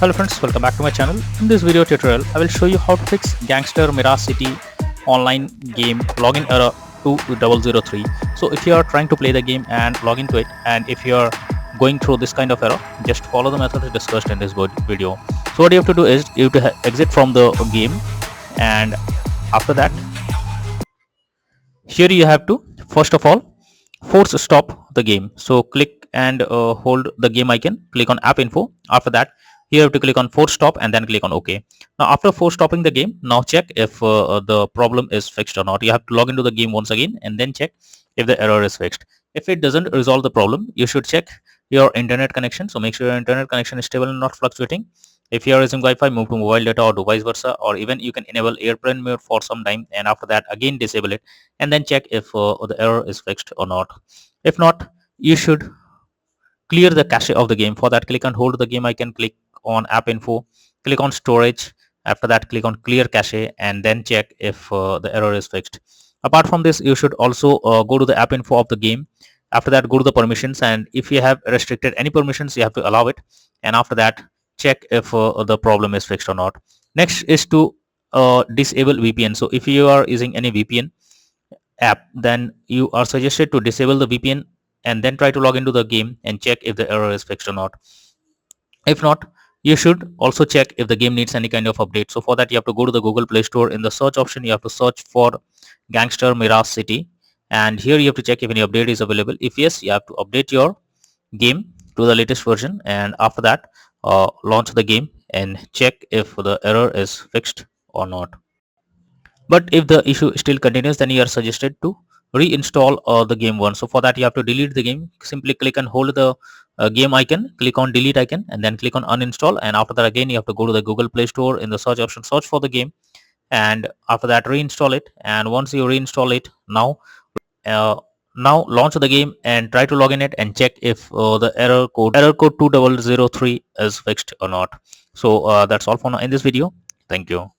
Hello friends, welcome back to my channel. In this video tutorial, I will show you how to fix Gangstar Mirage City online game login error 2003. So if you are trying to play the game and log into it, and if you are going through this kind of error, just follow the methods discussed in this video. So what you have to do is you have to exit from the game, and after that, here you have to first of all force stop the game. So click and hold the game icon, click on app info. After that, here you have to click on force stop and then click on OK. Now after force stopping the game, now check if the problem is fixed or not. You have to log into the game once again and then check if the error is fixed. If it doesn't resolve the problem, you should check your internet connection. So make sure your internet connection is stable and not fluctuating. If you are using Wi-Fi, move to mobile data or do vice versa, or even you can enable airplane mode for some time, and after that again disable it and then check if the error is fixed or not. If not, you should clear the cache of the game. For that, click and hold the game icon, click on app info, click on storage. After that, click on clear cache and then check if the error is fixed. Apart from this, you should also go to the app info of the game. After that, go to the permissions, and if you have restricted any permissions, you have to allow it, and after that check if the problem is fixed or not. Next is to disable VPN. So if you are using any VPN app, then you are suggested to disable the VPN and then try to log into the game and check if the error is fixed or not. If not, you should also check if the game needs any kind of update. So for that, you have to go to the Google Play Store. In the search option, you have to search for Gangstar Mirage City, and here you have to check if any update is available. If yes, you have to update your game to the latest version, and after that launch the game and check if the error is fixed or not. But if the issue still continues, then you are suggested to reinstall the game once. So for that, you have to delete the game. Simply click and hold the game icon, click on delete icon and then click on uninstall, and after that again you have to go to the Google Play Store. In the search option, search for the game, and after that reinstall it. And once you reinstall it, uh, now launch the game and try to log in it and check if the error code 2003 is fixed or not. So that's all for now in this video. Thank you.